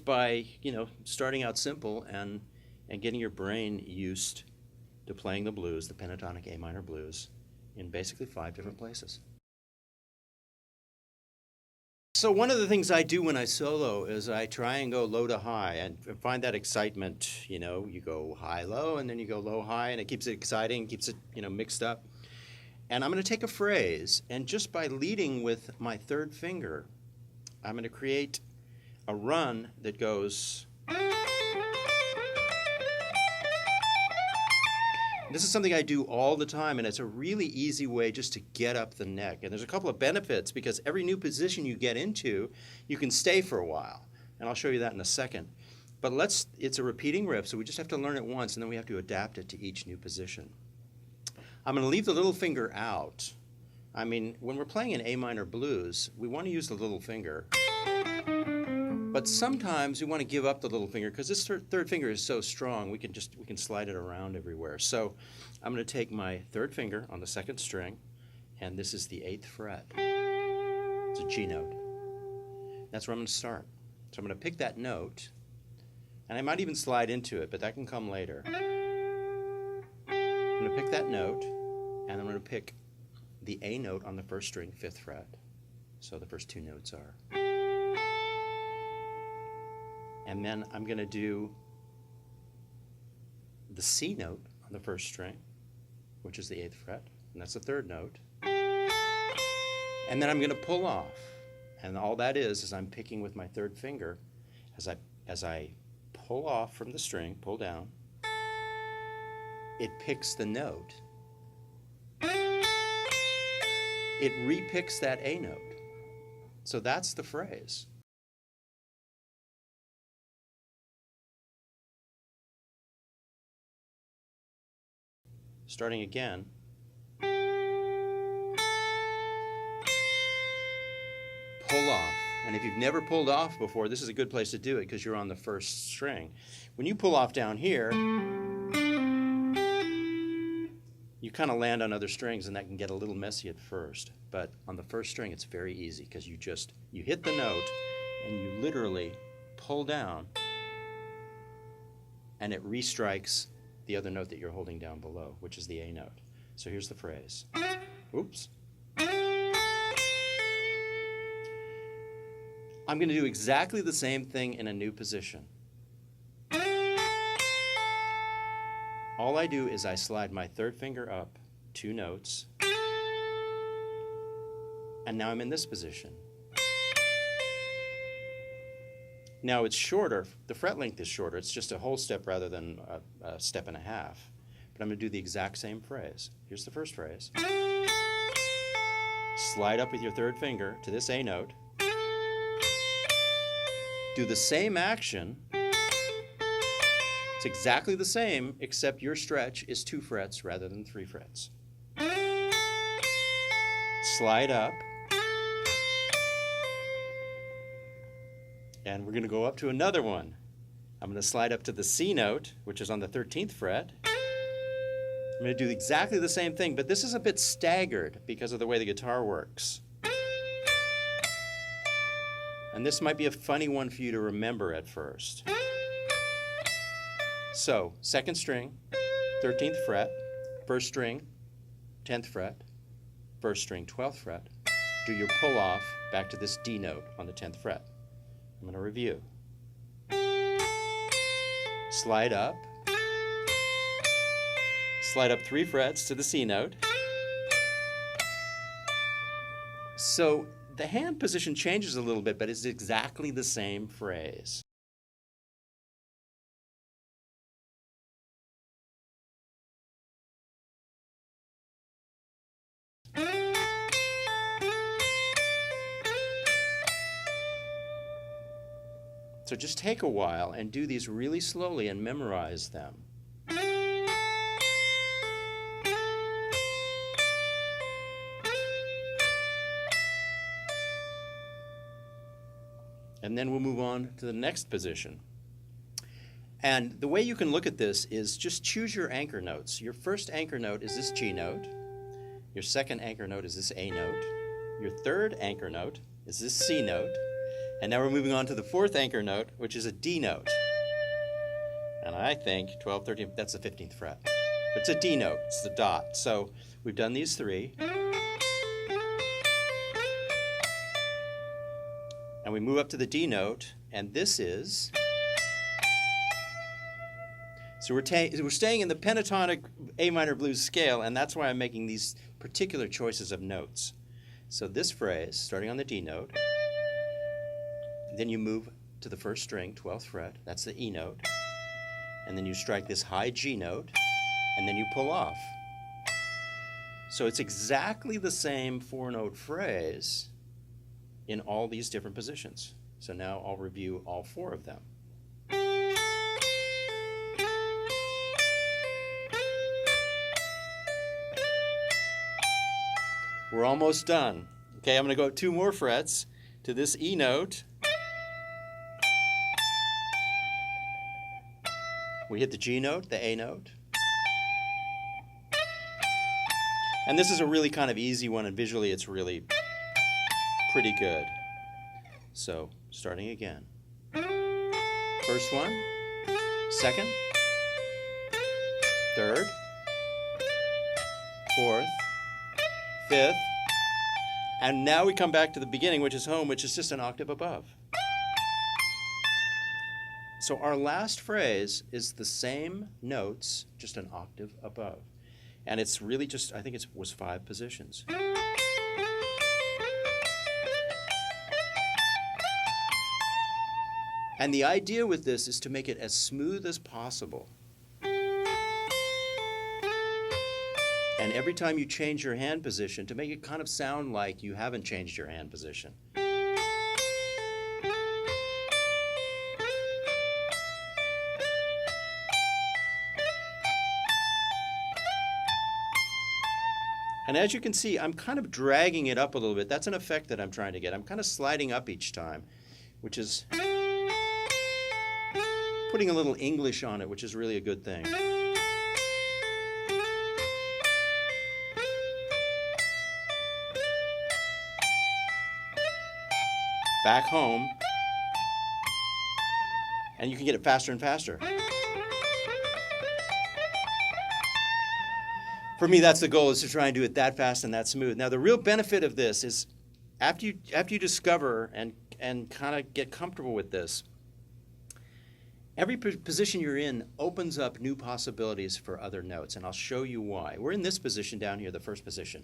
by, starting out simple and getting your brain used to playing the blues, the pentatonic A minor blues, in basically 5 different places. So one of the things I do when I solo is I try and go low to high and find that excitement. You go high, low, and then you go low, high, and it keeps it exciting, keeps it, mixed up. And I'm going to take a phrase, and just by leading with my third finger, I'm going to create a run that goes. This is something I do all the time, and it's a really easy way just to get up the neck. And there's a couple of benefits, because every new position you get into, you can stay for a while. And I'll show you that in a second. But it's a repeating riff, so we just have to learn it once, and then we have to adapt it to each new position. I'm going to leave the little finger out. I mean, when we're playing an A minor blues, we want to use the little finger. But sometimes we want to give up the little finger because this third finger is so strong, we can slide it around everywhere. So I'm going to take my third finger on the second string, and this is the 8th fret. It's a G note. That's where I'm going to start. So I'm going to pick that note, and I might even slide into it, but that can come later. I'm going to pick that note, and I'm going to pick the A note on the first string, 5th fret. So the first 2 notes are. And then I'm going to do the C note on the first string, which is the 8th fret, and that's the 3rd note. And then I'm going to pull off. And all that is I'm picking with my third finger as I pull off from the string, pull down, it picks the note. It repicks that A note. So that's the phrase. Starting again. Pull off. And if you've never pulled off before, this is a good place to do it because you're on the first string. When you pull off down here, you kind of land on other strings, and that can get a little messy at first. But on the first string, it's very easy because you hit the note and you literally pull down, and it restrikes the other note that you're holding down below, which is the A note. So here's the phrase. Oops. I'm going to do exactly the same thing in a new position. All I do is I slide my third finger up 2 notes, and now I'm in this position. Now it's shorter, the fret length is shorter, it's just a whole step rather than a step and a half. But I'm going to do the exact same phrase. Here's the first phrase. Slide up with your third finger to this A note. Do the same action. It's exactly the same, except your stretch is 2 frets rather than 3 frets. Slide up. And we're going to go up to another one. I'm going to slide up to the C note, which is on the 13th fret. I'm going to do exactly the same thing, but this is a bit staggered because of the way the guitar works. And this might be a funny one for you to remember at first. So, 2nd string, 13th fret, 1st string, 10th fret, 1st string, 12th fret. Do your pull off back to this D note on the 10th fret. I'm going to review. Slide up. Slide up 3 frets to the C note. So the hand position changes a little bit, but it's exactly the same phrase. So just take a while and do these really slowly and memorize them. And then we'll move on to the next position. And the way you can look at this is just choose your anchor notes. Your first anchor note is this G note. Your second anchor note is this A note. Your third anchor note is this C note. And now we're moving on to the fourth anchor note, which is a D note. And I think 12, 13, that's the 15th fret. It's a D note, it's the dot. So we've done these three. And we move up to the D note, and this is... So we're staying in the pentatonic A minor blues scale, and that's why I'm making these particular choices of notes. So this phrase, starting on the D note, then you move to the first string, 12th fret, that's the E note, and then you strike this high G note, and then you pull off. So it's exactly the same four-note phrase in all these different positions. So now I'll review all four of them. We're almost done. Okay, I'm going to go 2 more frets to this E note. We hit the G note, the A note. And this is a really kind of easy one, and visually it's really pretty good. So, starting again. First one, second, third, fourth, fifth, and now we come back to the beginning, which is home, which is just an octave above. So our last phrase is the same notes, just an octave above. And it's really just, I think it was 5 positions. And the idea with this is to make it as smooth as possible. And every time you change your hand position, to make it kind of sound like you haven't changed your hand position. And as you can see, I'm kind of dragging it up a little bit. That's an effect that I'm trying to get. I'm kind of sliding up each time, which is putting a little English on it, which is really a good thing. Back home, and you can get it faster and faster. For me, that's the goal, is to try and do it that fast and that smooth. Now, the real benefit of this is after you discover and kind of get comfortable with this, every position you're in opens up new possibilities for other notes, and I'll show you why. We're in this position down here, the first position.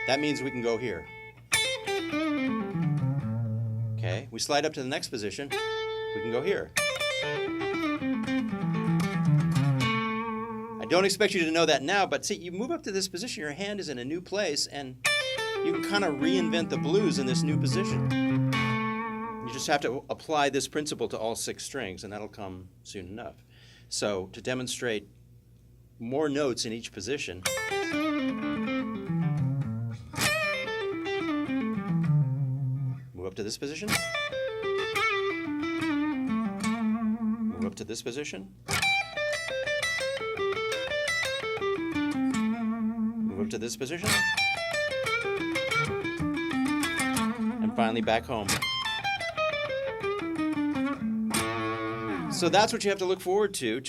That means we can go here. Okay, we slide up to the next position, we can go here. I don't expect you to know that now, but see, you move up to this position, your hand is in a new place, and you can kind of reinvent the blues in this new position. You just have to apply this principle to all 6 strings, and that'll come soon enough. So, to demonstrate more notes in each position, move up to this position, move up to this position, move up to this position, and finally back home. So that's what you have to look forward to.